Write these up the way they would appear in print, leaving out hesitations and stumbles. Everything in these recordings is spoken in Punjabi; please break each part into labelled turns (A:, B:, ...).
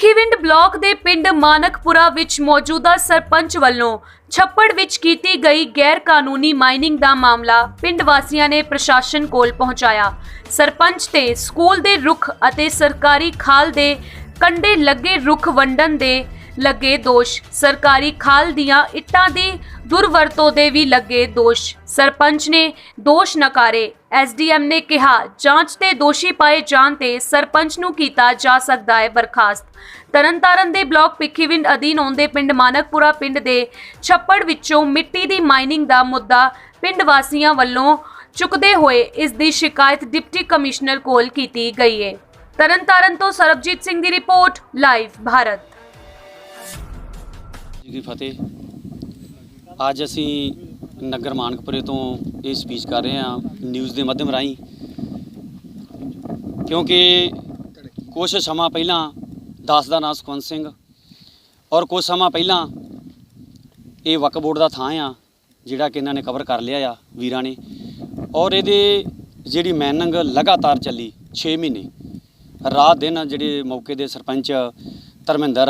A: ਭਿੱਖੀਵਿੰਡ ਬਲਾਕ ਦੇ ਪਿੰਡ ਮਾਨਕਪੁਰਾ ਵਿੱਚ ਮੌਜੂਦਾ ਸਰਪੰਚ ਵੱਲੋਂ ਛੱਪੜ ਵਿੱਚ ਕੀਤੀ ਗਈ ਗੈਰ ਕਾਨੂੰਨੀ ਮਾਈਨਿੰਗ ਦਾ ਮਾਮਲਾ ਪਿੰਡ ਵਾਸੀਆਂ ਨੇ ਪ੍ਰਸ਼ਾਸਨ ਕੋਲ ਪਹੁੰਚਾਇਆ। ਸਰਪੰਚ ਤੇ ਸਕੂਲ ਦੇ ਰੁੱਖ ਅਤੇ ਸਰਕਾਰੀ ਖਾਲ ਦੇ ਕੰਢੇ ਲੱਗੇ ਰੁੱਖ ਵੰਡਣ ਦੇ ਲੱਗੇ ਦੋਸ਼, ਸਰਕਾਰੀ ਖਾਲ ਦੀਆਂ ਇੱਟਾਂ ਦੀ ਦੁਰਵਰਤੋਂ ਦੇ ਵੀ ਲੱਗੇ ਦੋਸ਼। ਸਰਪੰਚ ਨੇ ਦੋਸ਼ ਨਕਾਰੇ। ਐਸਡੀਐਮ ਨੇ ਕਿਹਾ ਜਾਂਚ ਤੇ ਦੋਸ਼ੀ ਪਾਏ ਜਾਣ ਤੇ ਸਰਪੰਚ ਨੂੰ ਕੀਤਾ ਜਾ ਸਕਦਾ ਹੈ ਬਰਖਾਸਤ। ਤਰਨਤਾਰਨ ਦੇ ਬਲਾਕ ਭਿੱਖੀਵਿੰਡ ਅਧੀਨ ਆਉਂਦੇ ਪਿੰਡ ਮਾਨਕਪੁਰਾ ਪਿੰਡ ਦੇ ਛੱਪੜ ਵਿੱਚੋਂ ਮਿੱਟੀ ਦੀ ਮਾਈਨਿੰਗ ਦਾ ਮੁੱਦਾ ਪਿੰਡ ਵਾਸੀਆਂ ਵੱਲੋਂ ਚੁੱਕਦੇ ਹੋਏ ਇਸ ਦੀ ਸ਼ਿਕਾਇਤ ਡਿਪਟੀ ਕਮਿਸ਼ਨਰ ਕੋਲ ਕੀਤੀ ਗਈ ਹੈ। ਤਰਨਤਾਰਨ ਤੋਂ ਸਰਬਜੀਤ ਸਿੰਘ ਦੀ ਰਿਪੋਰਟ, ਲਾਈਵ ਭਾਰਤ।
B: जी फतेह। ਅੱਜ ਅਸੀਂ ਨਗਰ ਮਾਨਕਪੁਰੇ ਤੋਂ ਇਹ ਸਪੀਚ ਕਰ ਰਹੇ ਹਾਂ ਨਿਊਜ਼ ਦੇ ਮਾਧਿਅਮ ਰਾਹੀਂ, ਕਿਉਂਕਿ ਕੁਝ ਸਮਾਂ ਪਹਿਲਾਂ ਦਾਸ ਦਾ ਨਾਮ ਸੁਖਵੰਤ ਸਿੰਘ ਔਰ ਕੁਝ ਸਮਾਂ ਪਹਿਲਾਂ ਇਹ ਵਕਫ ਬੋਰਡ ਦਾ ਥਾਂ ਆ ਜਿਹੜਾ ਕਿ ਇਹਨਾਂ ਨੇ ਕਵਰ ਕਰ ਲਿਆ ਆ ਵੀਰਾਂ ਨੇ, ਔਰ ਇਹਦੇ ਜਿਹੜੀ ਮੈਨਿੰਗ ਲਗਾਤਾਰ ਚੱਲੀ 6 ਮਹੀਨੇ ਰਾਤ ਦਿਨ। ਜਿਹੜੇ ਮੌਕੇ ਦੇ ਸਰਪੰਚ ਧਰਮਿੰਦਰ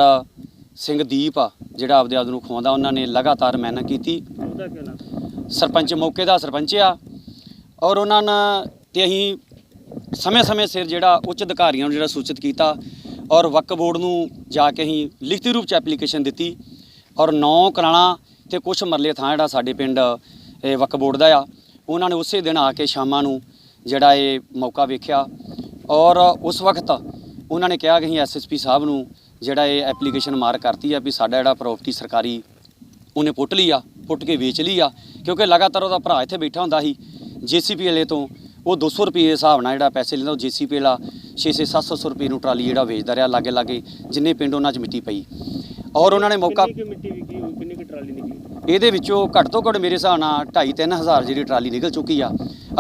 B: ਸਿੰਘ ਦੀਪ ਆ ਜਿਹੜਾ ਆਪਦੇ ਆਪ ਨੂੰ ਖਵਾਉਂਦਾ, ਉਹਨਾਂ ਨੇ ਲਗਾਤਾਰ ਮਿਹਨਤ ਕੀਤੀ। ਸਰਪੰਚ ਮੌਕੇ ਦਾ ਸਰਪੰਚ ਆ ਔਰ ਉਹਨਾਂ ਨੇ ਤੇ ਅਸੀਂ ਸਮੇਂ ਸਿਰ ਜਿਹੜਾ ਉੱਚ ਅਧਿਕਾਰੀਆਂ ਨੂੰ ਜਿਹੜਾ ਸੂਚਿਤ ਕੀਤਾ ਔਰ ਵਕਫ ਬੋਰਡ ਨੂੰ ਜਾ ਕੇ ਅਸੀਂ ਲਿਖਤੀ ਰੂਪ 'ਚ ਐਪਲੀਕੇਸ਼ਨ ਦਿੱਤੀ ਔਰ 9 ਕਰਾਣਾ ਤੇ ਕੁਛ ਮਰਲੇ ਥਾਂ ਜਿਹੜਾ ਸਾਡੇ ਪਿੰਡ ਵਕਫ ਬੋਰਡ ਦਾ ਆ, ਉਹਨਾਂ ਨੇ ਉਸੇ ਦਿਨ ਆ ਕੇ ਸ਼ਾਮਾਂ ਨੂੰ ਜਿਹੜਾ ਇਹ ਮੌਕਾ ਵੇਖਿਆ ਔਰ ਉਸ ਵਕਤ ਉਹਨਾਂ ਨੇ ਕਿਹਾ ਕਿ ਅਸੀਂ ਐਸਐਸਪੀ ਸਾਹਿਬ ਨੂੰ ਜਿਹੜਾ ਇਹ ਐਪਲੀਕੇਸ਼ਨ ਮਾਰ ਕਰਤੀ ਆ ਵੀ ਸਾਡਾ ਜਿਹੜਾ ਪ੍ਰਾਪਰਟੀ ਸਰਕਾਰੀ ਉਹਨੇ ਪੁੱਟ ਲਈ ਆ, ਪੁੱਟ ਕੇ ਵੇਚ ਲਈ ਆ, ਕਿਉਂਕਿ ਲਗਾਤਾਰ ਉਹਦਾ ਭਰਾ ਇੱਥੇ ਬੈਠਾ ਹੁੰਦਾ ਸੀ ਜੇਸੀਪੀ ਵਾਲੇ ਤੋਂ। ਉਹ 200 ਰੁਪਏ ਦੇ ਹਿਸਾਬ ਨਾਲ ਜਿਹੜਾ ਪੈਸੇ ਲੈਂਦਾ, ਉਹ ਜੇਸੀਪੀ ਵਾਲਾ 600-700 ਰੁਪਏ ਨੂੰ ਟਰਾਲੀ ਜਿਹੜਾ ਵੇਚਦਾ ਰਿਹਾ ਲਾਗੇ ਜਿੰਨੇ ਪਿੰਡ ਉਹਨਾਂ 'ਚ ਮਿੱਟੀ ਪਈ। ਔਰ ਉਹਨਾਂ ਨੇ ਮੌਕਾ ਇਹਦੇ ਵਿੱਚੋਂ ਘੱਟ ਤੋਂ ਘੱਟ ਮੇਰੇ ਹਿਸਾਬ ਨਾਲ 2,5-3 ਹਜ਼ਾਰ ਜਿਹੜੀ ਟਰਾਲੀ ਨਿਕਲ ਚੁੱਕੀ ਆ।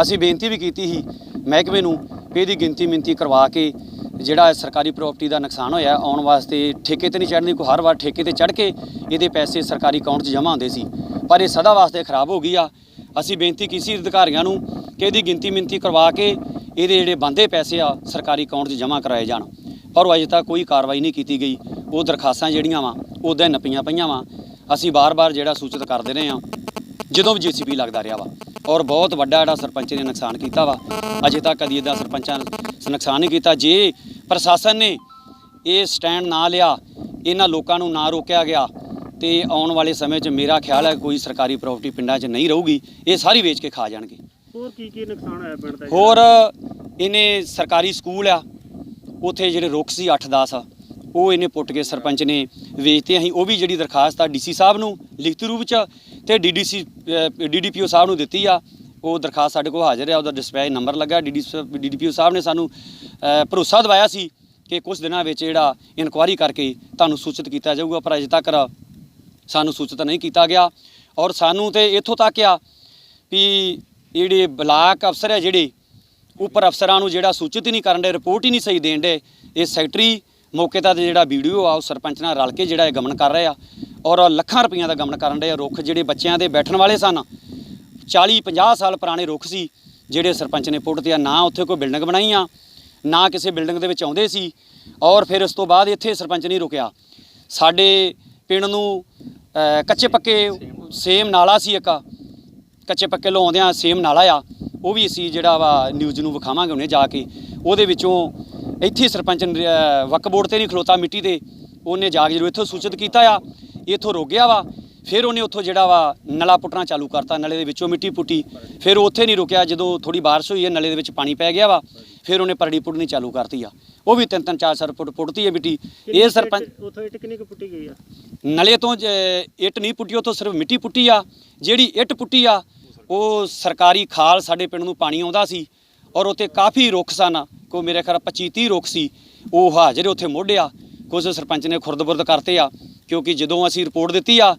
B: ਅਸੀਂ ਬੇਨਤੀ ਵੀ ਕੀਤੀ ਸੀ ਮਹਿਕਮੇ ਨੂੰ ਵੀ ਇਹਦੀ ਗਿਣਤੀ ਕਰਵਾ ਕੇ ਜਿਹੜਾ ਸਰਕਾਰੀ ਪ੍ਰਾਪਰਟੀ ਦਾ ਨੁਕਸਾਨ ਹੋਇਆ ਆਉਣ ਵਾਸਤੇ ਠੇਕੇ ਤੇ ਨਹੀਂ ਚੜ੍ਹਨੀ, ਕੋਈ ਹਰ ਵਾਰ ਠੇਕੇ ਤੇ ਚੜ੍ਹ ਕੇ ਇਹਦੇ ਪੈਸੇ ਸਰਕਾਰੀ ਅਕਾਊਂਟ 'ਚ ਜਮ੍ਹਾਂ ਹੁੰਦੇ ਸੀ, ਪਰ ਇਹ ਸਦਾ ਵਾਸਤੇ ਖਰਾਬ ਹੋ ਗਈ ਆ। ਅਸੀਂ ਬੇਨਤੀ ਕੀਤੀ ਅਧਿਕਾਰੀਆਂ ਨੂੰ ਕਿ ਇਹਦੀ ਗਿਣਤੀ ਕਰਵਾ ਕੇ ਇਹਦੇ ਜਿਹੜੇ ਬਣਦੇ ਪੈਸੇ ਆ ਸਰਕਾਰੀ ਅਕਾਊਂਟ 'ਚ ਜਮ੍ਹਾਂ ਕਰਾਏ ਜਾਣ, ਪਰ ਅਜੇ ਤੱਕ ਕੋਈ ਕਾਰਵਾਈ ਨਹੀਂ ਕੀਤੀ ਗਈ। ਉਹ ਦਰਖਾਸਤਾਂ ਜਿਹੜੀਆਂ ਵਾ ਉੱਦਾਂ ਨੱਪੀਆਂ ਪਈਆਂ ਵਾ। ਅਸੀਂ ਬਾਰ-ਬਾਰ ਜਿਹੜਾ ਸੂਚਿਤ ਕਰਦੇ ਰਹੇ ਹਾਂ ਜਦੋਂ ਵੀ ਜੇਸੀਬੀ ਲੱਗਦਾ ਰਿਹਾ ਵਾ, ਔਰ ਬਹੁਤ ਵੱਡਾ ਜਿਹੜਾ ਸਰਪੰਚ ਨੇ ਨੁਕਸਾਨ ਕੀਤਾ ਵਾ। ਅਜੇ ਤੱਕ ਕਦੀ ਇਹਦਾ ਸਰਪੰਚਾਂ ਨੁਕਸਾਨ ਨਹੀਂ ਕੀਤਾ। ਜੇ ਪ੍ਰਸ਼ਾਸਨ ਨੇ ਇਹ ਸਟੈਂਡ ਨਾ ਲਿਆ, ਇਹਨਾਂ ਲੋਕਾਂ ਨੂੰ ਨਾ ਰੋਕਿਆ ਗਿਆ, ਤੇ ਆਉਣ ਵਾਲੇ ਸਮੇਂ 'ਚ ਮੇਰਾ ਖਿਆਲ ਹੈ ਕੋਈ ਸਰਕਾਰੀ ਪ੍ਰਾਪਰਟੀ ਪਿੰਡਾਂ 'ਚ ਨਹੀਂ ਰਹੂਗੀ, ਇਹ ਸਾਰੀ ਵੇਚ ਕੇ ਖਾ ਜਾਣਗੇ।
C: ਹੋਰ ਕੀ ਨੁਕਸਾਨ ਹੋਇਆ ਪਿੰਡ ਦਾ?
B: ਹੋਰ ਇਹਨੇ ਸਰਕਾਰੀ ਸਕੂਲ ਆ ਉੱਥੇ ਜਿਹੜੇ ਰੁੱਖ ਸੀ 8-10 ਉਹ ਇਹਨੇ ਪੁੱਟ ਕੇ ਸਰਪੰਚ ਨੇ ਵੇਚਤੇ। ਅਸੀਂ ਉਹ ਵੀ ਜਿਹੜੀ ਦਰਖਾਸਤ ਆ ਡੀਸੀ ਸਾਹਿਬ ਨੂੰ ਲਿਖਤੀ ਰੂਪ 'ਚ ਤੇ ਡੀਡੀਪੀਓ ਸਾਹਿਬ ਨੂੰ ਦਿੱਤੀ ਆ। ਉਹ ਦਰਖਾਸਤ ਸਾਡੇ ਕੋਲ ਹਾਜ਼ਰ ਆ, ਉਹਦਾ ਡਿਸਪੈਚ ਨੰਬਰ ਲੱਗਾ। ਡੀਡੀਪੀਓ ਸਾਹਿਬ ਨੇ ਸਾਨੂੰ ਭਰੋਸਾ ਦਿਵਾਇਆ ਸੀ ਕਿ ਕੁਝ ਦਿਨਾਂ ਵਿੱਚ ਜਿਹੜਾ ਇਨਕੁਆਇਰੀ ਕਰਕੇ ਤੁਹਾਨੂੰ ਸੂਚਿਤ ਕੀਤਾ ਜਾਊਗਾ, ਪਰ ਅਜੇ ਤੱਕ ਸਾਨੂੰ ਸੂਚਿਤ ਨਹੀਂ ਕੀਤਾ ਗਿਆ। ਔਰ ਸਾਨੂੰ ਤੇ ਇੱਥੋਂ ਤੱਕ ਆ ਵੀ ਜਿਹੜੇ ਬਲਾਕ ਅਫਸਰ ਆ ਜਿਹੜੇ ਉੱਪਰ ਅਫਸਰਾਂ ਨੂੰ ਜਿਹੜਾ ਸੂਚਿਤ ਹੀ ਨਹੀਂ ਕਰਨ ਡੇ, ਰਿਪੋਰਟ ਹੀ ਨਹੀਂ ਸਹੀ ਦੇਣ ਡੇ। ਇਹ ਸੈਕਟਰੀ ਮੌਕੇ ਦਾ ਜਿਹੜਾ ਵੀਡੀਓ ਆ ਉਹ ਸਰਪੰਚ ਨਾਲ ਰਲ ਕੇ ਜਿਹੜਾ ਇਹ ਗਮਨ ਕਰ ਰਹੇ ਆ ਔਰ ਲੱਖਾਂ ਰੁਪਈਆਂ ਦਾ ਗਮਨ ਕਰਨ ਡੇ ਆ। ਰੁੱਖ ਜਿਹੜੇ ਬੱਚਿਆਂ ਦੇ ਬੈਠਣ ਵਾਲੇ ਸਨ 40-50 ਸਾਲ ਪੁਰਾਣੇ ਰੁੱਖ ਸੀ ਜਿਹੜੇ ਸਰਪੰਚ ਨੇ ਪੁੱਟਦੇ ਆ। ਨਾ ਉੱਥੇ ਕੋਈ ਬਿਲਡਿੰਗ ਬਣਾਈ ਆ, ਨਾ ਕਿਸੇ ਬਿਲਡਿੰਗ ਦੇ ਵਿੱਚ ਆਉਂਦੇ ਸੀ। ਔਰ ਫਿਰ ਉਸ ਤੋਂ ਬਾਅਦ ਇੱਥੇ ਸਰਪੰਚ ਨਹੀਂ ਰੁਕਿਆ। ਸਾਡੇ ਪਿੰਡ ਨੂੰ ਕੱਚੇ ਪੱਕੇ ਸੇਮ ਨਾਲਾ ਸੀ, ਇੱਕ ਕੱਚੇ ਪੱਕੇ ਲਾਉਂਦਿਆਂ ਸੇਮ ਨਾਲਾ ਆ, ਉਹ ਵੀ ਅਸੀਂ ਜਿਹੜਾ ਵਾ ਨਿਊਜ਼ ਨੂੰ ਵਿਖਾਵਾਂਗੇ ਉਹਨੇ ਜਾ ਕੇ। ਉਹਦੇ ਵਿੱਚੋਂ ਇੱਥੇ ਸਰਪੰਚ ਵਕਫ ਬੋਰਡ 'ਤੇ ਨਹੀਂ ਖਲੋਤਾ ਮਿੱਟੀ ਤੇ, ਉਹਨੇ ਜਾ ਕੇ ਜਦੋਂ ਇੱਥੋਂ ਸੂਚਿਤ ਕੀਤਾ ਆ, ਇੱਥੋਂ ਰੁਕ ਗਿਆ ਵਾ। ਫਿਰ ਉਹਨੇ ਉੱਥੋਂ ਜਿਹੜਾ ਵਾ ਨਲਾ ਪੁੱਟਣਾ ਚਾਲੂ ਕਰਤਾ, ਨਲੇ ਦੇ ਵਿੱਚੋਂ ਮਿੱਟੀ ਪੁੱਟੀ। ਫਿਰ ਉੱਥੇ ਨਹੀਂ ਰੁਕਿਆ, ਜਦੋਂ ਥੋੜੀ ਬਾਰਿਸ਼ ਹੋਈ ਹੈ ਨਲੇ ਦੇ ਵਿੱਚ ਪਾਣੀ ਪੈ ਗਿਆ ਵਾ, ਫਿਰ ਉਹਨੇ ਪਰੜੀ ਪੁੱਟਣੀ ਚਾਲੂ ਕਰਤੀ ਆ। ਉਹ ਵੀ 3-4 ਫੁੱਟ ਪੁੱਟਤੀ ਹੈ ਮਿੱਟੀ। ਇਹ ਸਰਪੰਚ
C: ਉੱਥੋਂ ਇੱਟ ਕਿੰਨੀ ਕੁ ਪੁੱਟੀ ਗਈ ਆ?
B: ਨਲੇ ਤੋਂ ਇੱਟ ਨਹੀਂ ਪੁੱਟੀ, ਉੱਥੋਂ ਸਿਰਫ ਮਿੱਟੀ ਪੁੱਟੀ ਆ। ਜਿਹੜੀ ਇੱਟ ਪੁੱਟੀ ਆ ਉਹ ਸਰਕਾਰੀ ਖਾਲ ਸਾਡੇ ਪਿੰਡ ਨੂੰ ਪਾਣੀ ਆਉਂਦਾ ਸੀ ਔਰ ਉੱਥੇ ਕਾਫੀ ਰੁੱਖ ਸਨ, ਕੋਈ ਮੇਰੇ ਖਿਆਲ 25-30 ਰੁੱਖ ਸੀ, ਉਹ ਹਾਜ਼ਰ ਉੱਥੇ ਮੋਢਿਆ। ਕੁਝ ਸਰਪੰਚ ਨੇ ਖੁਰਦ-ਬੁਰਦ ਕਰਤੇ ਆ, ਕਿਉਂਕਿ ਜਦੋਂ ਅਸੀਂ ਰਿਪੋਰਟ ਦਿੱਤੀ ਆ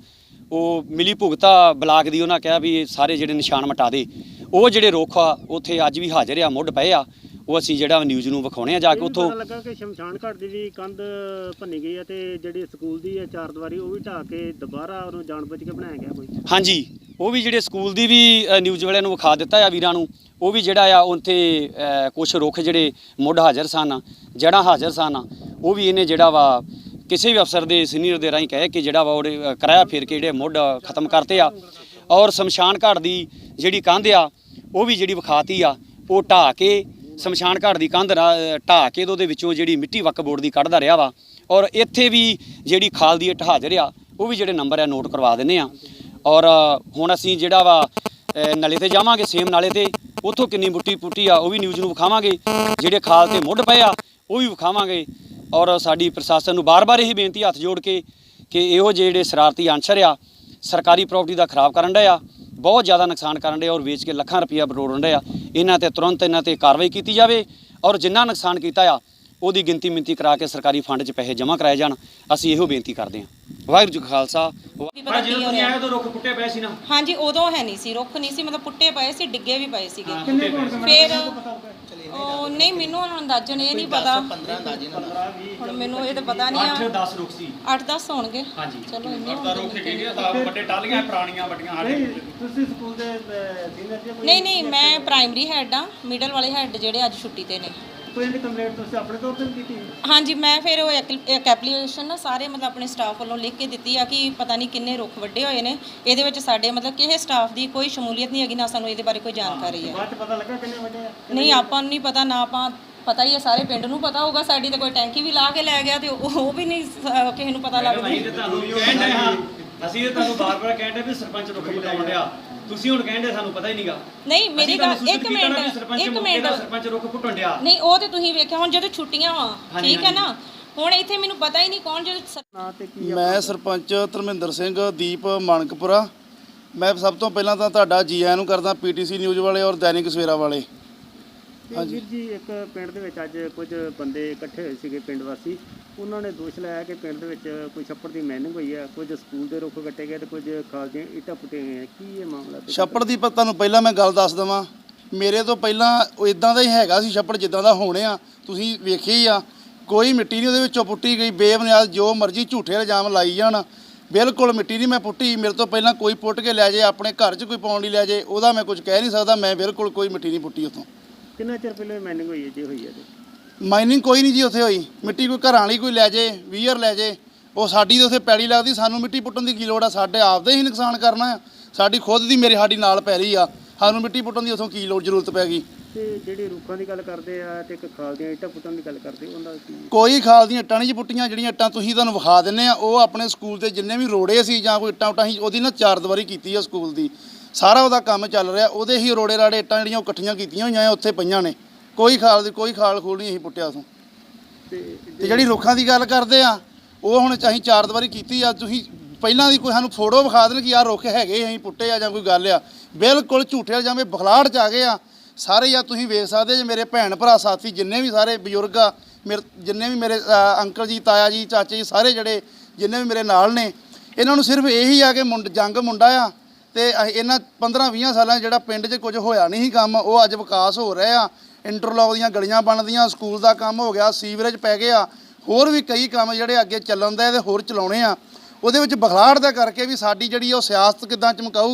B: ਉਹ ਮਿਲੀ ਭੁਗਤਾ ਬਲਾਕ ਦੀ, ਉਹਨਾਂ ਕਿਹਾ ਵੀ ਸਾਰੇ ਜਿਹੜੇ ਨਿਸ਼ਾਨ ਮਿਟਾ ਦੇ। ਉਹ ਜਿਹੜੇ ਰੁੱਖ ਆ ਉੱਥੇ ਅੱਜ ਵੀ ਹਾਜ਼ਰ ਆ, ਮੁੱਢ ਪਏ ਆ। ਉਹ ਅਸੀਂ ਜਿਹੜਾ ਨਿਊਜ਼ ਨੂੰ ਵਿਖਾਉਣੇ ਆ ਜਾ ਕੇ। ਉੱਥੋਂ
C: ਪਤਾ ਲੱਗਾ ਕਿ ਸ਼ਮਸ਼ਾਨ ਘਾਟ ਦੀ ਵੀ ਕੰਧ ਭੰਨੀ ਗਈ ਹੈ ਤੇ ਜਿਹੜੀ ਸਕੂਲ ਦੀ ਹੈ 4 ਦੀਵਾਰੀ ਉਹ ਵੀ ਢਾਹ ਕੇ ਦੁਬਾਰਾ ਉਹਨੂੰ ਜਾਣਬੁੱਝ ਕੇ ਬਣਾਇਆ ਗਿਆ ਕੋਈ?
B: ਹਾਂਜੀ, ਉਹ ਵੀ ਜਿਹੜੇ ਸਕੂਲ ਦੀ ਵੀ ਨਿਊਜ਼ ਵਾਲਿਆਂ ਨੂੰ ਵਿਖਾ ਦਿੱਤਾ ਆ ਵੀਰਾਂ ਨੂੰ। ਉਹ ਵੀ ਜਿਹੜਾ ਆ ਉੱਥੇ ਕੁਛ ਰੁੱਖ ਜਿਹੜੇ ਮੁੱਢ ਹਾਜ਼ਰ ਸਨ, ਜੜ੍ਹਾਂ ਹਾਜ਼ਰ ਸਨ, ਉਹ ਵੀ ਇਹਨੇ ਜਿਹੜਾ ਵਾ ਕਿਸੇ ਵੀ ਅਫਸਰ ਦੇ ਸੀਨੀਅਰ ਦੇ ਰਾਹੀਂ ਕਹਿ ਕੇ ਜਿਹੜਾ ਵਾ ਉਹਦੇ ਕਿਰਾਇਆ ਫੇਰ ਕੇ ਜਿਹੜੇ ਮੁੱਢ ਖਤਮ ਕਰਤੇ ਆ। ਔਰ ਸ਼ਮਸ਼ਾਨ ਘਾਟ ਦੀ ਜਿਹੜੀ ਕੰਧ ਆ ਉਹ ਵੀ ਜਿਹੜੀ ਵਿਖਾਤੀ ਆ, ਉਹ ਢਾਹ ਕੇ ਸ਼ਮਸ਼ਾਨ ਘਾਟ ਦੀ ਕੰਧ ਢਾਹ ਕੇ ਉਹਦੇ ਵਿੱਚੋਂ ਜਿਹੜੀ ਮਿੱਟੀ ਵਕਫ ਬੋਰਡ ਦੀ ਕੱਢਦਾ ਰਿਹਾ ਵਾ। ਔਰ ਇੱਥੇ ਵੀ ਜਿਹੜੀ ਖਾਲ ਦੀ ਹਾਜ਼ਰ ਆ ਉਹ ਵੀ ਜਿਹੜੇ ਨੰਬਰ ਆ ਨੋਟ ਕਰਵਾ ਦਿੰਦੇ ਆ। ਔਰ ਹੁਣ ਅਸੀਂ ਜਿਹੜਾ ਵਾ ਨਲੇ ਤੇ ਜਾਵਾਂਗੇ, ਸੇਮ ਨਾਲੇ ਤੇ, ਉੱਥੋਂ ਕਿੰਨੀ ਮੁੱਟੀ ਪੁੱਟੀ ਆ ਉਹ ਵੀ ਨਿਊਜ਼ ਨੂੰ ਵਿਖਾਵਾਂਗੇ, ਜਿਹੜੇ ਖਾਲ ਤੇ ਮੁੱਢ ਪਏ ਆ ਉਹ ਵੀ ਵਿਖਾਵਾਂਗੇ। ਔਰ ਸਾਡੀ ਪ੍ਰਸ਼ਾਸਨ ਨੂੰ ਬਾਰ-ਬਾਰ ਇਹੀ ਬੇਨਤੀ ਹੱਥ ਜੋੜ ਕੇ ਕਿ ਇਹੋ ਜਿਹੜੇ ਸ਼ਰਾਰਤੀ ਅਨਸਰ ਆ ਸਰਕਾਰੀ ਪ੍ਰਾਪਰਟੀ ਦਾ ਖਰਾਬ ਕਰਨ ਡਏ ਆ, ਬਹੁਤ ਜ਼ਿਆਦਾ ਨੁਕਸਾਨ ਕਰਨ ਡਏ ਔਰ ਵੇਚ ਕੇ ਲੱਖਾਂ ਰੁਪਈਆ ਬਰੋੜਨ ਡਏ ਆ। ਇਹਨਾਂ ਤੇ ਤੁਰੰਤ ਇਹਨਾਂ ਤੇ ਕਾਰਵਾਈ ਕੀਤੀ ਜਾਵੇ ਔਰ ਜਿੰਨਾ ਨੁਕਸਾਨ ਕੀਤਾ ਆ ਉਹਦੀ ਗਿਣਤੀ ਮਿੰਤੀ ਕਰਾ ਕੇ ਸਰਕਾਰੀ ਫੰਡ 'ਚ ਪੈਸੇ ਜਮ੍ਹਾਂ ਕਰਾਏ ਜਾਣ। ਅਸੀਂ ਇਹੋ ਬੇਨਤੀ ਕਰਦੇ ਹਾਂ। ਵਾਹਿਗੁਰੂ ਜੀ ਕਾ ਖਾਲਸਾ।
D: ਜਦੋਂ ਤੁਸੀਂ ਆਏ
B: ਉਦੋਂ ਰੁੱਖ ਪੁੱਟੇ ਪਏ ਸੀ ਨਾ?
D: ਹਾਂਜੀ, ਉਦੋਂ ਹੈ ਨਹੀਂ ਸੀ, ਰੁੱਖ ਨਹੀਂ ਸੀ, ਮਤਲਬ ਪੁੱਟੇ ਪਏ ਸੀ, ਡਿੱਗੇ ਵੀ ਪਏ ਸੀਗੇ। ਫਿਰ ਉਹ ਨਹੀਂ, ਮੈਨੂੰ ਹੁਣ ਅੰਦਾਜ਼ਨ ਇਹ ਨਹੀਂ ਪਤਾ, ਹੁਣ ਮੈਨੂੰ ਇਹ ਤਾਂ ਪਤਾ ਨਹੀਂ ਆ।
B: 8-10 ਰੁੱਖ ਸੀ,
D: 8-10 ਹੋਣਗੇ। ਚਲੋ ਇੰਨੇ ਹੋਣਗੇ।
B: ਵੱਡੇ ਟਾਲੀਆਂ ਪੁਰਾਣੀਆਂ ਵੱਡੀਆਂ ਸਾਡੇ।
C: ਤੁਸੀਂ ਸਕੂਲ ਦੇ ਸੀਨੀਅਰ ਜੀ?
D: ਨਹੀਂ, ਮੈਂ ਪ੍ਰਾਇਮਰੀ ਹੈਡ ਆ, ਮਿਡਲ ਵਾਲੇ ਹੈਡ ਜਿਹੜੇ ਅੱਜ ਛੁੱਟੀ ਤੇ ਨੇ।
C: ਕੋਈ ਇਹਦੀ ਕੰਪਲੇਂਟ ਤੁਸੀਂ ਆਪਣੇ ਤੌਰ ਤੇ ਕੀਤੀ?
D: ਹਾਂਜੀ, ਮੈਂ ਫਿਰ ਉਹ ਇੱਕ ਐਪਲੀਕੇਸ਼ਨ ਨਾ ਸਾਰੇ ਮਤਲਬ ਆਪਣੇ ਸਟਾਫ ਵੱਲੋਂ ਲਿਖ ਕੇ ਦਿੱਤੀ ਆ ਕਿ ਪਤਾ ਨਹੀਂ ਕਿੰਨੇ ਰੁੱਖ ਵੱਡੇ ਹੋਏ ਨੇ। ਇਹਦੇ ਵਿੱਚ ਸਾਡੇ ਮਤਲਬ ਕਿਸੇ ਸਟਾਫ ਦੀ ਕੋਈ ਸ਼ਮੂਲੀਅਤ ਨਹੀਂ ਹੈਗੀ, ਨਾ ਸਾਨੂੰ ਇਹਦੇ ਬਾਰੇ ਕੋਈ ਜਾਣਕਾਰੀ ਹੈ।
C: ਬਾਅਦ ਚ ਪਤਾ ਲੱਗਾ ਕਿੰਨੇ ਵੱਡੇ ਆ?
D: ਨਹੀਂ, ਆਪਾਂ ਨੂੰ ਨਹੀਂ ਪਤਾ, ਨਾ ਆਪਾਂ ਪਤਾ ਹੀ ਹੈ, ਸਾਰੇ ਪਿੰਡ ਨੂੰ ਪਤਾ ਹੋਊਗਾ। ਸਾਡੀ ਤਾਂ ਕੋਈ ਟੈਂਕੀ ਵੀ ਲਾ ਕੇ ਲੈ ਗਿਆ ਤੇ ਉਹ ਵੀ ਨਹੀਂ ਕਿਸੇ ਨੂੰ ਪਤਾ ਲੱਗਦਾ।
B: ਅਸੀਂ ਤੁਹਾਨੂੰ ਬਾਰ-ਬਾਰ ਕਹਿੰਦੇ ਵੀ ਸਰਪੰਚ ਰੁੱਖ ਪਟਾਉਣ ਡਿਆ, ਤੁਸੀਂ ਹੁਣ ਕਹਿੰਦੇ ਸਾਨੂੰ ਪਤਾ ਹੀ ਨਹੀਂਗਾ।
D: ਨਹੀਂ, ਮੇਰੀ ਗੱਲ ਇੱਕ ਮਿੰਟ
B: ਸਰਪੰਚ ਰੁੱਖ ਪੁੱਟਣ ਡਿਆ।
D: ਨਹੀਂ, ਉਹ ਤੇ ਤੁਸੀਂ ਵੇਖਿਆ ਹੁਣ ਜਦੋਂ ਛੁੱਟੀਆਂ ਵਾ, ਠੀਕ ਹੈ ਨਾ। ਹੁਣ ਇੱਥੇ ਮੈਨੂੰ ਪਤਾ ਹੀ ਨਹੀਂ ਕੌਣ ਜਦੋਂ
E: ਮੈਂ ਸਰਪੰਚ ਧਰਮਿੰਦਰ ਸਿੰਘ ਦੀਪ ਮਾਨਕਪੁਰਾ। ਮੈਂ ਸਭ ਤੋਂ ਪਹਿਲਾਂ ਤਾਂ ਤੁਹਾਡਾ ਜੀ ਆਇਆਂ ਨੂੰ ਕਰਦਾ, ਪੀਟੀਸੀ ਨਿਊਜ਼ ਵਾਲੇ ਔਰ ਦੈਨਿਕ ਸਵੇਰਾ ਵਾਲੇ।
C: ਵੀਰ ਜੀ, ਇੱਕ ਪਿੰਡ ਦੇ ਵਿੱਚ ਅੱਜ ਕੁਝ ਬੰਦੇ ਇਕੱਠੇ ਹੋਏ ਸੀਗੇ, ਪਿੰਡ ਵਾਸੀ। ਉਹਨਾਂ ਨੇ ਦੋਸ਼ ਲਾਇਆ ਕਿ ਪਿੰਡ ਦੇ ਵਿੱਚ ਕੋਈ ਛੱਪੜ ਦੀ ਮਾਈਨਿੰਗ ਹੋਈ ਹੈ, ਕੁਝ ਸਕੂਲ ਦੇ ਰੁੱਖ ਕੱਟੇ ਗਏ ਤੇ ਕੁਝ ਖਾਲ ਦੀਆਂ ਇੱਟਾਂ ਪੁੱਟੀਆਂ ਗਈਆਂ। ਕੀ ਇਹ ਮਾਮਲਾ?
E: ਛੱਪੜ ਦੀ ਤੁਹਾਨੂੰ ਪਹਿਲਾਂ ਮੈਂ ਗੱਲ ਦੱਸ ਦੇਵਾਂ, ਮੇਰੇ ਤੋਂ ਪਹਿਲਾਂ ਉਹ ਇਦਾਂ ਦਾ ਹੀ ਹੈਗਾ ਸੀ ਛੱਪੜ ਜਿੱਦਾਂ ਦਾ ਹੋਣੇ ਆ, ਤੁਸੀਂ ਵੇਖਿਆ ਹੀ ਆ। ਕੋਈ ਮਿੱਟੀ ਨਹੀਂ ਉਹਦੇ ਵਿੱਚੋਂ ਪੁੱਟੀ ਗਈ, ਬੇਬੁਨਿਆਦ ਜੋ ਮਰਜ਼ੀ ਝੂਠੇ ਇਲਜ਼ਾਮ ਲਾਈ ਜਾਣ। ਬਿਲਕੁਲ ਮਿੱਟੀ ਨਹੀਂ ਮੈਂ ਪੁੱਟੀ, ਮੇਰੇ ਤੋਂ ਪਹਿਲਾਂ ਕੋਈ ਪੁੱਟ ਕੇ ਲੈ ਜਾਏ, ਆਪਣੇ ਘਰ 'ਚ ਕੋਈ ਪਾਉਣ ਲਈ ਲੈ ਜਾਏ, ਉਹਦਾ ਮੈਂ ਕੁਝ ਕਹਿ ਨਹੀਂ ਸਕਦਾ। ਮੈਂ ਬਿਲਕੁਲ ਕੋਈ ਮਿੱਟੀ ਨਹੀਂ ਪੁੱਟੀ ਉੱਥੋਂ।
C: ਕਿੰਨਾ ਚਿਰ ਪਹਿਲਾਂ ਮਾਈਨਿੰਗ ਹੋਈ ਹੈ ਜੇ ਹੋਈ ਹੈ ਤੇ?
E: ਮਾਈਨਿੰਗ ਕੋਈ ਨਹੀਂ ਜੀ ਉੱਥੇ ਹੋਈ। ਮਿੱਟੀ ਕੋਈ ਘਰਾਂ ਵਾਲੀ ਕੋਈ ਲੈ ਜੇ, ਵੀਅਰ ਲੈ ਜੇ, ਉਹ ਸਾਡੀ ਤਾਂ ਉੱਥੇ ਪੈਲੀ ਲੱਗਦੀ, ਸਾਨੂੰ ਮਿੱਟੀ ਪੁੱਟਣ ਦੀ ਕੀ ਲੋੜ ਆ? ਸਾਡੇ ਆਪਦੇ ਹੀ ਨੁਕਸਾਨ ਕਰਨਾ ਆ। ਸਾਡੀ ਖੁਦ ਦੀ ਸਾਡੀ ਨਾਲ ਪੈਲੀ ਆ, ਸਾਨੂੰ ਮਿੱਟੀ ਪੁੱਟਣ ਦੀ ਉੱਥੋਂ ਕੀ ਲੋੜ ਜ਼ਰੂਰਤ ਪੈ ਗਈ?
C: ਤੇ ਜਿਹੜੀ ਰੁੱਖਾਂ ਦੀ ਗੱਲ ਕਰਦੇ ਆ ਤੇ ਇੱਕ ਖਾਲ ਦੀਆਂ ਇੱਟਾਂ ਪੁੱਟਣ ਦੀ ਗੱਲ ਕਰਦੇ, ਉਹਨਾਂ ਕੀ?
E: ਕੋਈ ਖਾਲ ਦੀਆਂ ਇੱਟਾਂ ਨਹੀਂ ਜੀ ਪੁੱਟੀਆਂ। ਜਿਹੜੀਆਂ ਇੱਟਾਂ ਤੁਸੀਂ ਤੁਹਾਨੂੰ ਵਿਖਾ ਦਿੰਨੇ ਆ, ਉਹ ਆਪਣੇ ਸਕੂਲ ਦੇ ਜਿੰਨੇ ਵੀ ਰੋੜੇ ਸੀ ਜਾਂ ਕੋਈ ਇੱਟਾਂ ਉੱਟਾਂ ਸੀ, ਉਹਦੀ ਨਾ ਚਾਰਦੀਵਾਰੀ ਕੀਤੀ ਆ ਸਕੂਲ ਦੀ। ਸਾਰਾ ਉਹਦਾ ਕੰਮ ਚੱਲ ਰਿਹਾ, ਉਹਦੇ ਹੀ ਰੋੜੇ ਰਾੜੇ ਇੱਟਾਂ ਜਿਹੜੀਆਂ ਉਹ ਇਕੱਠੀਆਂ ਕੀਤੀਆਂ ਹੋਈਆਂ ਉੱਥੇ ਪਈਆਂ ਨੇ। ਕੋਈ ਖਾਲ ਖੂਲ ਨਹੀਂ ਅਸੀਂ ਪੁੱਟਿਆ ਉਥੋਂ। ਤੇ ਜਿਹੜੀ ਰੁੱਖਾਂ ਦੀ ਗੱਲ ਕਰਦੇ ਆ, ਉਹ ਹੁਣ ਅਸੀਂ ਚਾਰਦੀਵਾਰੀ ਕੀਤੀ ਆ। ਤੁਸੀਂ ਪਹਿਲਾਂ ਦੀ ਕੋਈ ਸਾਨੂੰ ਫੋਟੋ ਵਿਖਾ ਦੇਣ ਕਿ ਆਹ ਰੁੱਖ ਹੈਗੇ ਅਸੀਂ ਪੁੱਟੇ ਆ ਜਾਂ ਕੋਈ ਗੱਲ ਆ, ਬਿਲਕੁਲ ਝੂਠੇ ਜਾਂ ਬਖਲਾੜ 'ਚ ਆ ਗਏ ਆ ਸਾਰੇ। ਜਾਂ ਤੁਸੀਂ ਵੇਖ ਸਕਦੇ ਜੇ ਮੇਰੇ ਭੈਣ ਭਰਾ ਸਾਥੀ ਜਿੰਨੇ ਵੀ ਸਾਰੇ ਬਜ਼ੁਰਗ ਆ, ਜਿੰਨੇ ਵੀ ਮੇਰੇ ਅੰਕਲ ਜੀ, ਤਾਇਆ ਜੀ, ਚਾਚੇ ਜੀ, ਸਾਰੇ ਜਿਹੜੇ ਜਿੰਨੇ ਵੀ ਮੇਰੇ ਨਾਲ ਨੇ, ਇਹਨਾਂ ਨੂੰ ਸਿਰਫ ਇਹੀ ਆ ਕਿ ਜੰਗ ਮੁੰਡਾ ਆ। ਤੇ ਇਹਨਾਂ 15-20 ਸਾਲਾਂ ਜਿਹੜਾ ਪਿੰਡ 'ਚ ਕੁਝ ਹੋਇਆ ਨਹੀਂ ਸੀ ਕੰਮ, ਉਹ ਅੱਜ ਵਿਕਾਸ ਹੋ ਰਿਹਾ ਆ। ਇੰਟਰਲੌਕ ਦੀਆਂ ਗਲੀਆਂ ਬਣਦੀਆਂ, ਸਕੂਲ ਦਾ ਕੰਮ ਹੋ ਗਿਆ, ਸੀਵਰੇਜ ਪੈ ਗਿਆ, ਹੋਰ ਵੀ ਕਈ ਕੰਮ ਜਿਹੜੇ ਅੱਗੇ ਚੱਲਣ ਦੇ ਤੇ ਹੋਰ ਚਲਾਉਣੇ ਆ। ਉਹਦੇ ਵਿੱਚ ਬਖਲਾੜ ਦਾ ਕਰਕੇ ਵੀ ਸਾਡੀ ਜਿਹੜੀ ਉਹ ਸਿਆਸਤ ਕਿੱਦਾਂ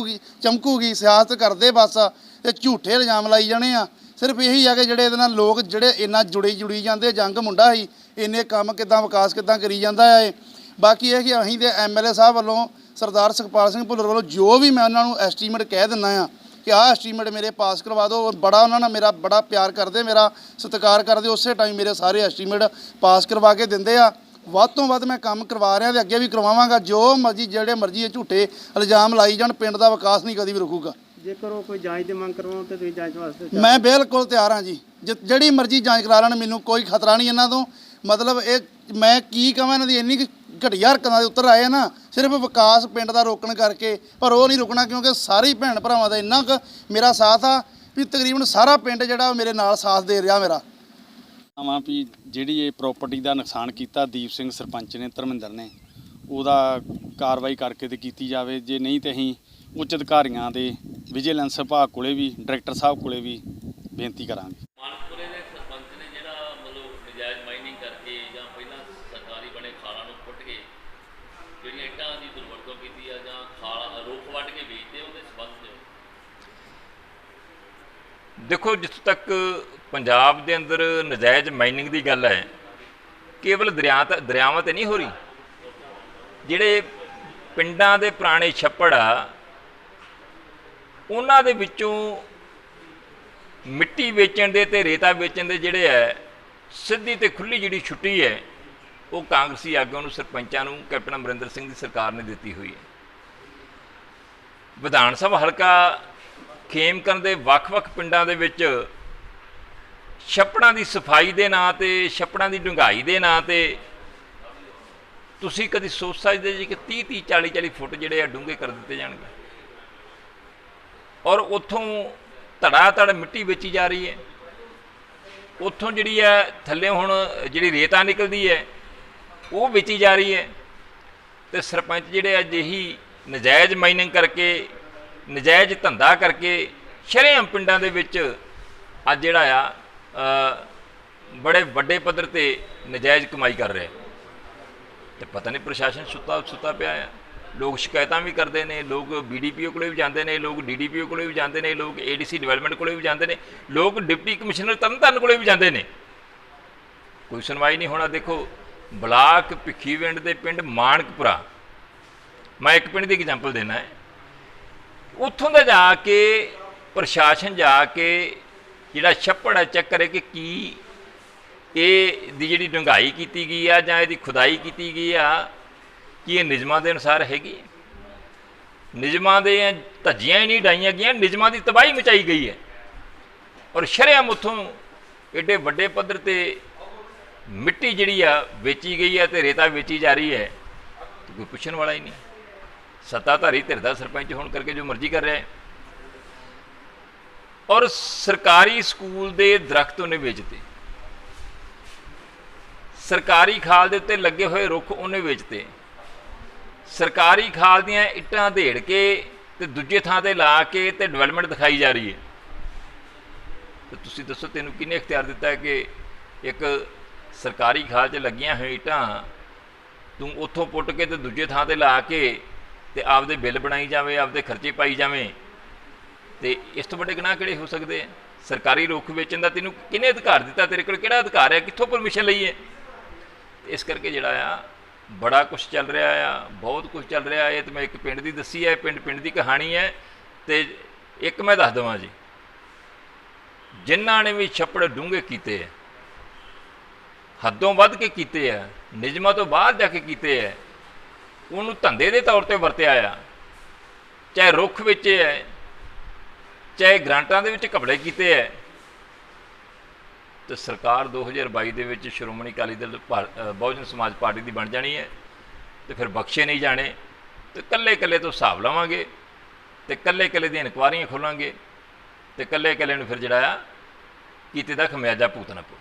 E: ਚਮਕੂਗੀ, ਸਿਆਸਤ ਕਰਦੇ ਬਸ ਤੇ ਝੂਠੇ ਇਲਜ਼ਾਮ ਲਾਈ ਜਾਣੇ ਆ। ਸਿਰਫ ਇਹੀ ਆ ਕਿ ਜਿਹੜੇ ਇਹਦੇ ਨਾਲ ਲੋਕ ਜਿਹੜੇ ਇੰਨਾ ਜੁੜੀ ਜਾਂਦੇ, ਜੰਗ ਮੁੰਡਾ ਸੀ, ਇੰਨੇ ਕੰਮ ਕਿੱਦਾਂ ਵਿਕਾਸ ਕਿੱਦਾਂ ਕਰੀ ਜਾਂਦਾ ਹੈ। ਬਾਕੀ ਇਹ ਕਿ ਅਸੀਂ ਤੇ ਐਮਐਲਏ ਸਾਹਿਬ ਵੱਲੋਂ ਸਰਦਾਰ ਸੁਖਪਾਲ ਸਿੰਘ ਭੁੱਲਰ ਵੱਲੋਂ ਜੋ ਵੀ ਮੈਂ ਉਹਨਾਂ ਨੂੰ ਐਸਟੀਮੇਟ ਕਹਿ ਦਿੰਦਾ ਆ ਕਿ ਆਹ ਐਸਟੀਮੇਟ ਮੇਰੇ ਪਾਸ ਕਰਵਾ ਦਿਓ, ਬੜਾ ਉਹਨਾਂ ਨਾਲ ਮੇਰਾ ਬੜਾ ਪਿਆਰ ਕਰਦੇ, ਮੇਰਾ ਸਤਿਕਾਰ ਕਰਦੇ, ਉਸੇ ਟਾਈਮ ਮੇਰੇ ਸਾਰੇ ਐਸਟੀਮੇਟ ਪਾਸ ਕਰਵਾ ਕੇ ਦਿੰਦੇ ਆ। ਵੱਧ ਤੋਂ ਵੱਧ ਮੈਂ ਕੰਮ ਕਰਵਾ ਰਿਹਾ ਤੇ ਅੱਗੇ ਵੀ ਕਰਵਾਵਾਂਗਾ। ਜੋ ਮਰਜ਼ੀ ਜਿਹੜੇ ਮਰਜ਼ੀ ਇਹ ਝੂਠੇ ਇਲਜ਼ਾਮ ਲਾਈ ਜਾਣ, ਪਿੰਡ ਦਾ ਵਿਕਾਸ ਨਹੀਂ ਕਦੀ ਵੀ ਰੁਕੂਗਾ।
C: ਜੇਕਰ ਉਹ ਕੋਈ ਜਾਂਚ ਦੀ ਮੰਗ ਕਰਵਾਉਣ ਤੇ ਤੁਸੀਂ ਜਾਂਚ ਵਾਸਤੇ?
E: ਮੈਂ ਬਿਲਕੁਲ ਤਿਆਰ ਹਾਂ ਜੀ, ਜਿਹੜੀ ਮਰਜ਼ੀ ਜਾਂਚ ਕਰਾ ਲੈਣ, ਮੈਨੂੰ ਕੋਈ ਖਤਰਾ ਨਹੀਂ ਇਹਨਾਂ ਤੋਂ। ਮਤਲਬ ਇਹ ਮੈਂ ਕੀ ਕਹਾਂ, ਇਹਨਾਂ ਦੀ ਇੰਨੀ ਘਟੀਆ ਹਰਕਤਾਂ ਦੇ ਉੱਤਰ ਆਏ ਨਾ, ਸਿਰਫ ਵਿਕਾਸ ਪਿੰਡ ਦਾ ਰੋਕਣ ਕਰਕੇ। ਪਰ ਉਹ ਨਹੀਂ ਰੁਕਣਾ, ਕਿਉਂਕਿ ਸਾਰੇ ਭੈਣ ਭਰਾਵਾਂ ਦਾ ਇੰਨਾ ਕੁ ਮੇਰਾ ਸਾਥ ਆ ਵੀ ਤਕਰੀਬਨ ਸਾਰਾ ਪਿੰਡ ਜਿਹੜਾ ਮੇਰੇ ਨਾਲ ਸਾਥ ਦੇ ਰਿਹਾ ਮੇਰਾ।
B: ਆਵਾਂ ਵੀ ਜਿਹੜੀ ਇਹ ਪ੍ਰਾਪਰਟੀ ਦਾ ਨੁਕਸਾਨ ਕੀਤਾ ਦੀਪ ਸਿੰਘ ਸਰਪੰਚ ਨੇ, ਧਰਮਿੰਦਰ ਨੇ, ਉਹਦਾ ਕਾਰਵਾਈ ਕਰਕੇ ਤੇ ਕੀਤੀ ਜਾਵੇ। ਜੇ ਨਹੀਂ ਤੇ ਅਸੀਂ ਉੱਚ ਅਧਿਕਾਰੀਆਂ ਦੇ ਵਿਜੀਲੈਂਸ ਵਿਭਾਗ ਕੋਲੇ ਵੀ, ਡਾਇਰੈਕਟਰ ਸਾਹਿਬ ਕੋਲੇ ਵੀ ਬੇਨਤੀ ਕਰਾਂਗੇ।
F: ਮਾਨਕਪੁਰੇ ਦੇ ਸਰਪੰਚ ਨੇ ਜਿਹੜਾ ਮਤਲਬ ਨਜਾਇਜ਼ ਮਾਈਨਿੰਗ ਕਰਕੇ ਜਾਂ ਪਹਿਲਾਂ ਸਰਕਾਰੀ ਬਣੇ ਖਾਲਾਂ ਨੂੰ ਪੁੱਟ ਕੇ ਜਿਹੜੀਆਂ ਇੱਟਾਂ ਦੀ ਦੁਰਵਰਤੋਂ ਕੀਤੀ ਆ ਜਾਂ ਖਾਲ ਰੁੱਖ ਵੱਢ ਕੇ ਵੇਚਦੇ, ਉਹਦੇ ਸੰਬੰਧ ਦੇ
G: ਦੇਖੋ, ਜਿੱਥੋਂ ਤੱਕ ਪੰਜਾਬ ਦੇ ਅੰਦਰ ਨਜਾਇਜ਼ ਮਾਈਨਿੰਗ ਦੀ ਗੱਲ ਹੈ, ਕੇਵਲ ਦਰਿਆਵਾਂ ਤੇ ਨਹੀਂ ਹੋ ਰਹੀ, ਜਿਹੜੇ ਪਿੰਡਾਂ ਦੇ ਪੁਰਾਣੇ ਛੱਪੜ ਆ ਉਹਨਾਂ ਦੇ ਵਿੱਚੋਂ ਮਿੱਟੀ ਵੇਚਣ ਦੇ ਤੇ ਰੇਤਾ ਵੇਚਣ ਦੇ ਜਿਹੜੇ ਹੈ ਸਿੱਧੀ ਤੇ ਖੁੱਲੀ ਜਿਹੜੀ ਛੁੱਟੀ ਹੈ ਉਹ ਕਾਂਗਰਸੀ ਆਗੂਆਂ ਨੂੰ, ਸਰਪੰਚਾਂ ਨੂੰ ਕੈਪਟਨ ਅਮਰਿੰਦਰ ਸਿੰਘ ਦੀ ਸਰਕਾਰ ਨੇ ਦਿੱਤੀ ਹੋਈ ਹੈ। ਵਿਧਾਨ ਸਭਾ ਹਲਕਾ ਖੇਮਕਰਨ ਦੇ ਵੱਖ-ਵੱਖ ਪਿੰਡਾਂ ਦੇ ਵਿੱਚ ਛੱਪੜਾਂ ਦੀ ਸਫਾਈ ਦੇ ਨਾਂ ਤੇ, ਛੱਪੜਾਂ ਦੀ ਡੂੰਘਾਈ ਦੇ ਨਾਂ ਤੇ ਤੁਸੀਂ ਕਦੀ ਸੋਚ ਸਕਦੇ ਜੀ ਕਿ 30-30 40-40 ਫੁੱਟ ਜਿਹੜੇ ਆ ਡੂੰਘੇ ਕਰ ਦਿੱਤੇ ਜਾਣਗੇ ਔਰ ਉੱਥੋਂ ਧੜਾ ਮਿੱਟੀ ਵੇਚੀ ਜਾ ਰਹੀ ਹੈ। ਉੱਥੋਂ ਜਿਹੜੀ ਹੈ ਥੱਲੇ ਹੁਣ ਜਿਹੜੀ ਰੇਤਾ ਨਿਕਲਦੀ ਹੈ ਉਹ ਵੇਚੀ ਜਾ ਰਹੀ ਹੈ ਤੇ ਸਰਪੰਚ ਜਿਹੜੇ ਅਜਿਹੀ ਨਜਾਇਜ਼ ਮਾਈਨਿੰਗ ਕਰਕੇ, ਨਜਾਇਜ਼ ਧੰਦਾ ਕਰਕੇ ਸ਼ਰੇਆਮ ਪਿੰਡਾਂ ਦੇ ਵਿੱਚ ਅੱਜ ਜਿਹੜਾ ਆ ਬੜੇ ਵੱਡੇ ਪੱਧਰ ਤੇ ਨਜਾਇਜ਼ ਕਮਾਈ ਕਰ ਰਿਹਾ ਤੇ ਪਤਾ ਨਹੀਂ ਪ੍ਰਸ਼ਾਸਨ ਸੁੱਤਾ ਪਿਆ ਆ। ਲੋਕ ਸ਼ਿਕਾਇਤਾਂ ਵੀ ਕਰਦੇ ਨੇ, ਲੋਕ BDPO ਕੋਲੇ ਵੀ ਜਾਂਦੇ ਨੇ, ਲੋਕ DDPO ਕੋਲੇ ਵੀ ਜਾਂਦੇ ਨੇ, ਲੋਕ ADC ਡਿਵੈਲਪਮੈਂਟ ਕੋਲੇ ਵੀ ਜਾਂਦੇ ਨੇ, ਲੋਕ ਡਿਪਟੀ ਕਮਿਸ਼ਨਰ ਤਰਨਤਾਰਨ ਕੋਲੇ ਵੀ ਜਾਂਦੇ ਨੇ, ਕੋਈ ਸੁਣਵਾਈ ਨਹੀਂ ਹੋਣਾ। ਦੇਖੋ ਬਲਾਕ ਭਿੱਖੀਵਿੰਡ ਦੇ ਪਿੰਡ ਮਾਨਕਪੁਰਾ, ਮੈਂ ਇੱਕ ਪਿੰਡ ਦੀ ਐਗਜ਼ਾਮਪਲ ਦੇਣਾ ਹੈ, ਉੱਥੋਂ ਦਾ ਜਾ ਕੇ ਪ੍ਰਸ਼ਾਸਨ ਜਾ ਕੇ ਜਿਹੜਾ ਛੱਪੜ ਹੈ ਚੈੱਕ ਕਰੇ ਕਿ ਕੀ ਇਹ ਦੀ ਜਿਹੜੀ ਡੂੰਘਾਈ ਕੀਤੀ ਗਈ ਆ ਜਾਂ ਇਹਦੀ ਖੁਦਾਈ ਕੀਤੀ ਗਈ ਆ ਕਿ ਇਹ ਨਿਯਮਾਂ ਦੇ ਅਨੁਸਾਰ ਹੈਗੀ ਹੈ। ਨਿਯਮਾਂ ਦੇ ਧੱਜੀਆਂ ਹੀ ਨਹੀਂ ਡਾਈਆਂ ਗਈਆਂ, ਨਿਯਮਾਂ ਦੀ ਤਬਾਹੀ ਮਚਾਈ ਗਈ ਹੈ ਔਰ ਸ਼ਰੇਆਮ ਉੱਥੋਂ ਏਡੇ ਵੱਡੇ ਪੱਧਰ ਤੇ ਮਿੱਟੀ ਜਿਹੜੀ ਆ ਵੇਚੀ ਗਈ ਹੈ ਤੇ ਰੇਤਾ ਵੇਚੀ ਜਾ ਰਹੀ ਹੈ ਤੇ ਕੋਈ ਪੁੱਛਣ ਵਾਲਾ ਹੀ ਨਹੀਂ। ਸੱਤਾਧਾਰੀ ਧਿਰ ਦਾ ਸਰਪੰਚ ਹੋਣ ਕਰਕੇ ਜੋ ਮਰਜ਼ੀ ਕਰ ਰਿਹਾ ਹੈ ਔਰ ਸਰਕਾਰੀ ਸਕੂਲ ਦੇ ਦਰਖਤ ਉਹਨੇ ਵੇਚਤੇ, ਸਰਕਾਰੀ ਖਾਲ ਦੇ ਉੱਤੇ ਲੱਗੇ ਹੋਏ ਰੁੱਖ ਉਹਨੇ ਵੇਚਤੇ, ਸਰਕਾਰੀ ਖਾਲ ਦੀਆਂ ਇੱਟਾਂ ਢੇੜ ਕੇ ਤੇ ਦੂਜੇ ਥਾਂ ਤੇ ਲਾ ਕੇ ਤੇ ਡਿਵੈਲਪਮੈਂਟ ਦਿਖਾਈ ਜਾ ਰਹੀ ਹੈ। ਤੇ ਤੁਸੀਂ ਦੱਸੋ ਤੈਨੂੰ ਕਿਹਨੇ ਇਖਤਿਆਰ ਦਿੱਤਾ ਹੈ ਕਿ ਇੱਕ ਸਰਕਾਰੀ ਖਾਲ 'ਚ ਲੱਗੀਆਂ ਹੋਈਆਂ ਇੱਟਾਂ ਤੂੰ ਉੱਥੋਂ ਪੁੱਟ ਕੇ ਤੇ ਦੂਜੇ ਥਾਂ ਤੇ ਲਾ ਕੇ ਤੇ ਆਪਦੇ ਬਿੱਲ ਬਣਾਈ ਜਾਵੇ, ਆਪਦੇ ਖਰਚੇ ਪਾਈ ਜਾਵੇਂ? ਤੇ ਇਸ ਤੋਂ ਵੱਡੇ ਗੁਨਾਹ ਕਿਹੜੇ ਹੋ ਸਕਦੇ ਆ? ਸਰਕਾਰੀ ਰੁੱਖ ਵੇਚਣ ਦਾ ਤੈਨੂੰ ਕਿਹਨੇ ਅਧਿਕਾਰ ਦਿੱਤਾ? ਤੇਰੇ ਕੋਲ ਕਿਹੜਾ ਅਧਿਕਾਰ ਹੈ? ਕਿੱਥੋਂ ਪਰਮਿਸ਼ਨ ਲਈ ਹੈ? ਇਸ ਕਰਕੇ ਜਿਹੜਾ ਆ ਬੜਾ ਕੁਝ ਚੱਲ ਰਿਹਾ ਆ, ਬਹੁਤ ਕੁਝ ਚੱਲ ਰਿਹਾ। ਇਹ ਤਾਂ ਮੈਂ ਇੱਕ ਪਿੰਡ ਦੀ ਦੱਸੀ ਹੈ, ਪਿੰਡ ਦੀ ਕਹਾਣੀ ਹੈ। ਤੇ ਇੱਕ ਮੈਂ ਦੱਸ ਦੇਵਾਂ ਜੀ, ਜਿਨ੍ਹਾਂ ਨੇ ਵੀ ਛੱਪੜ ਡੂੰਘੇ ਕੀਤੇ ਆ, ਹੱਦੋਂ ਵੱਧ ਕੇ ਕੀਤੇ ਆ, ਨਿਯਮਾਂ ਤੋਂ ਬਾਹਰ ਜਾ ਕੇ ਕੀਤੇ ਆ, ਉਹਨੂੰ ਧੰਦੇ ਦੇ ਤੌਰ ਤੇ ਵਰਤਿਆ ਆ, ਚਾਹੇ ਰੁੱਖ ਵੇਚੇ ਹੈ, ਚਾਹੇ ਗ੍ਰਾਂਟਾਂ ਦੇ ਵਿੱਚ ਘਪਲੇ ਕੀਤੇ ਹੈ। ਤੇ ਸਰਕਾਰ 2022 ਦੇ ਵਿੱਚ ਸ਼੍ਰੋਮਣੀ ਅਕਾਲੀ ਦਲ ਬਹੁਜਨ ਸਮਾਜ ਪਾਰਟੀ ਦੀ ਬਣ ਜਾਣੀ ਹੈ ਤੇ ਫਿਰ ਬਖਸ਼ੇ ਨਹੀਂ ਜਾਣੇ ਤੇ ਕੱਲੇ ਤੋਂ ਹਿਸਾਬ ਲਵਾਂਗੇ ਤੇ ਕੱਲੇ ਦੀਆਂ ਇਨਕੁਆਰੀਆਂ ਖੋਲਾਂਗੇ ਤੇ ਕੱਲੇ ਨੂੰ ਫਿਰ ਜਿਹੜਾ ਆ ਕੀਤੇ ਦਾ ਖਮਿਆਜਾ ਭੁਗਤਣਾ ਪਊ।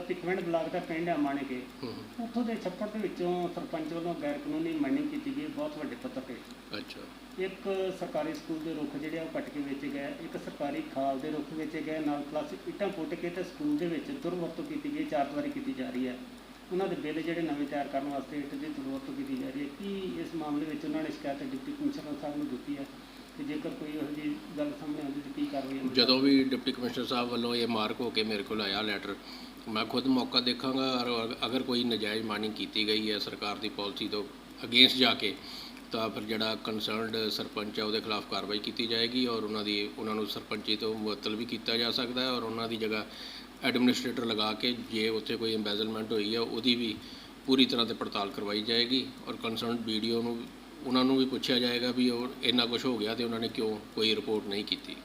C: ਭਿੱਖੀਵਿੰਡ ਬਲਾਕ ਦਾ ਪਿੰਡ ਹੈ ਮਾਣੇਕੇ, ਉੱਥੋਂ ਦੇ ਛੱਪੜ ਦੇ ਵਿੱਚੋਂ ਸਰਪੰਚ ਵੱਲੋਂ ਗੈਰ ਕਾਨੂੰਨੀ ਮਾਈਨਿੰਗ ਕੀਤੀ ਗਈ ਬਹੁਤ ਵੱਡੇ ਪੱਧਰ ਤੇ। ਅੱਛਾ, ਇੱਕ ਸਰਕਾਰੀ ਸਕੂਲ ਦੇ ਰੁੱਖ ਜਿਹੜੇ ਆ ਉਹ ਕੱਟ ਕੇ ਵੇਚੇ ਗਏ, ਇੱਕ ਸਰਕਾਰੀ ਖਾਲ ਦੇ ਰੁੱਖ ਵੇਚੇ ਗਏ, ਨਾਲ ਪਲੱਸ ਇੱਟਾਂ ਪੁੱਟ ਕੇ ਤੇ ਸਕੂਲ ਦੇ ਵਿੱਚ ਦੁਰਵਰਤੋਂ ਕੀਤੀ ਗਈ, ਚਾਰਦੀਵਾਰੀ ਕੀਤੀ ਜਾ ਰਹੀ ਹੈ। ਉਹਨਾਂ ਦੇ ਬਿੱਲ ਜਿਹੜੇ ਨਵੇਂ ਤਿਆਰ ਕਰਨ ਵਾਸਤੇ ਇੱਟ ਦੀ ਦੁਰਵਰਤੋਂ ਕੀਤੀ ਜਾ ਰਹੀ ਹੈ। ਕੀ ਇਸ ਮਾਮਲੇ ਵਿੱਚ ਉਹਨਾਂ ਨੇ ਸ਼ਿਕਾਇਤ ਡਿਪਟੀ ਕਮਿਸ਼ਨਰ ਸਾਹਿਬ ਨੂੰ ਦਿੱਤੀ ਹੈ ਤੇ ਜੇਕਰ ਕੋਈ ਇਹੋ ਜਿਹੀ ਗੱਲ ਸਾਹਮਣੇ ਆਉਂਦੀ ਤਾਂ ਕੀ ਕਾਰਵਾਈ ਹੋਵੇਗੀ?
H: ਜਦੋਂ ਵੀ ਡਿਪਟੀ ਕਮਿਸ਼ਨਰ ਸਾਹਿਬ ਵੱਲੋਂ ਇਹ ਮਾਰਕ ਹੋ ਕੇ ਮੇਰੇ ਕੋਲ ਆਇਆ ਲੈਟਰ, ਮੈਂ ਖੁਦ ਮੌਕਾ ਦੇਖਾਂਗਾ ਔਰ ਅਗਰ ਕੋਈ ਨਜਾਇਜ਼ ਮਾਈਨਿੰਗ ਕੀਤੀ ਗਈ ਹੈ ਸਰਕਾਰ ਦੀ ਪਾਲਿਸੀ ਤੋਂ ਅਗੇਂਸਟ ਜਾ ਕੇ, ਤਾਂ ਫਿਰ ਜਿਹੜਾ ਕੰਸਰਨਡ ਸਰਪੰਚ ਹੈ ਉਹਦੇ ਖਿਲਾਫ ਕਾਰਵਾਈ ਕੀਤੀ ਜਾਏਗੀ ਔਰ ਉਹਨਾਂ ਨੂੰ ਸਰਪੰਚੀ ਤੋਂ ਮੁਅੱਤਲ ਵੀ ਕੀਤਾ ਜਾ ਸਕਦਾ ਹੈ ਔਰ ਉਹਨਾਂ ਦੀ ਜਗ੍ਹਾ ਐਡਮਿਨਿਸਟ੍ਰੇਟਰ ਲਗਾ ਕੇ ਜੇ ਉੱਥੇ ਕੋਈ ਐਮਬੈਜ਼ਲਮੈਂਟ ਹੋਈ ਹੈ ਉਹਦੀ ਵੀ ਪੂਰੀ ਤਰ੍ਹਾਂ ਤੇ ਪੜਤਾਲ ਕਰਵਾਈ ਜਾਏਗੀ ਔਰ ਕੰਸਰਨਡ BDO ਨੂੰ ਉਹਨਾਂ ਨੂੰ ਵੀ ਪੁੱਛਿਆ ਜਾਏਗਾ ਵੀ ਉਹ ਇੰਨਾ ਕੁਝ ਹੋ ਗਿਆ ਤੇ ਉਹਨਾਂ ਨੇ ਕਿਉਂ ਕੋਈ ਰਿਪੋਰਟ ਨਹੀਂ ਕੀਤੀ।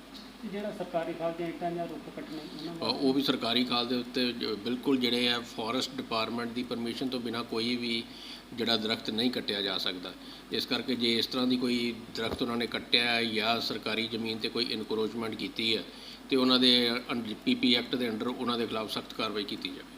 C: ਜਿਹੜਾ ਸਰਕਾਰੀ ਖਾਲ ਦੀਆਂ ਇੱਟਾਂ ਜਾਂ ਰੁੱਖ ਕੱਟਣੇ
H: ਉਹ ਵੀ ਸਰਕਾਰੀ ਖਾਲ ਦੇ ਉੱਤੇ ਬਿਲਕੁਲ ਜਿਹੜੇ ਆ ਫੋਰੈਸਟ ਡਿਪਾਰਟਮੈਂਟ ਦੀ ਪਰਮਿਸ਼ਨ ਤੋਂ ਬਿਨਾਂ ਕੋਈ ਵੀ ਜਿਹੜਾ ਦਰਖਤ ਨਹੀਂ ਕੱਟਿਆ ਜਾ ਸਕਦਾ। ਇਸ ਕਰਕੇ ਜੇ ਇਸ ਤਰ੍ਹਾਂ ਦੀ ਕੋਈ ਦਰਖਤ ਉਹਨਾਂ ਨੇ ਕੱਟਿਆ ਜਾਂ ਸਰਕਾਰੀ ਜ਼ਮੀਨ ਤੇ ਕੋਈ ਇਨਕਰੋਚਮੈਂਟ ਕੀਤੀ ਹੈ ਤੇ ਉਹਨਾਂ ਦੇ PP ਐਕਟ ਦੇ ਅੰਡਰ ਉਹਨਾਂ ਦੇ ਖਿਲਾਫ ਸਖਤ ਕਾਰਵਾਈ ਕੀਤੀ ਜਾਵੇ।